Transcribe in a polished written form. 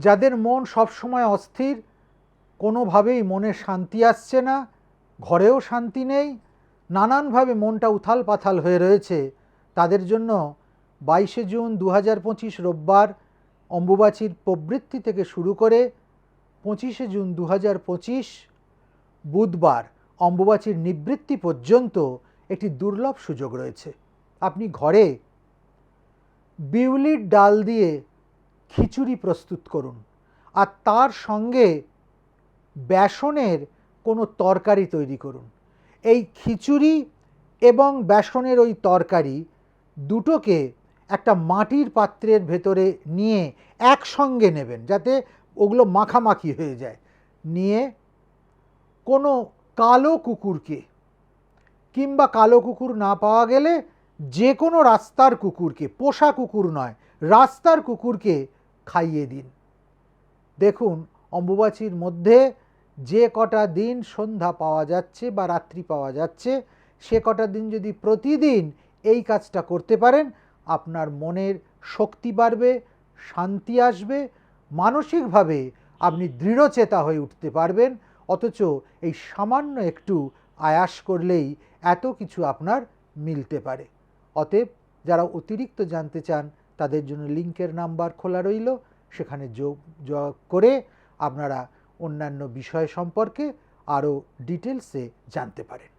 যাদের মন সবসময় অস্থির, কোনোভাবেই মনে শান্তি আসছে না, ঘরেও শান্তি নেই, নানানভাবে মনটা উথাল পাথাল হয়ে রয়েছে, তাদের জন্য 22শে জুন 2025 রোববার অম্বুবাচীর প্রবৃত্তি থেকে শুরু করে 25শে জুন 2025 বুধবার অম্বুবাচীর নিবৃত্তি পর্যন্ত একটি দুর্লভ সুযোগ রয়েছে। আপনি ঘরে বিউলির ডাল দিয়ে খিচুড়ি প্রস্তুত করুন, আর তার সঙ্গে বেসনের কোনো তরকারি তৈরি করুন। এই খিচুড়ি এবং বেসনের ওই তরকারি দুটোকে একটা মাটির পাত্রের ভেতরে নিয়ে একসঙ্গে নেবেন, যাতে ওগুলো মাখামাখি হয়ে যায়। নিয়ে কোনো কালো কুকুরকে, কিংবা কালো কুকুর না পাওয়া গেলে যে কোনো রাস্তার কুকুরকে, পোষা কুকুর নয়, রাস্তার কুকুরকে খাইয়ে দিন। দেখুন, অম্বুবাচীর মধ্যে যে কটা দিন সন্ধ্যা পাওয়া যাচ্ছে বা রাত্রি পাওয়া যাচ্ছে, সে কটা দিন যদি প্রতিদিন এই কাজটা করতে পারেন, আপনার মনের শক্তি বাড়বে, শান্তি আসবে, মানসিকভাবে আপনি দৃঢ়চেতা হয়ে উঠতে পারবেন। অথচ এই সামান্য একটু আয়াস করলেই এত কিছু আপনার মিলতে পারে। অতএব যারা অতিরিক্ত জানতে চান, তাদের জন্য লিঙ্কের নাম্বার খোলা রইল, সেখানে যোগ করে আপনারা অন্যান্য বিষয় সম্পর্কে আরও ডিটেলসে জানতে পারেন।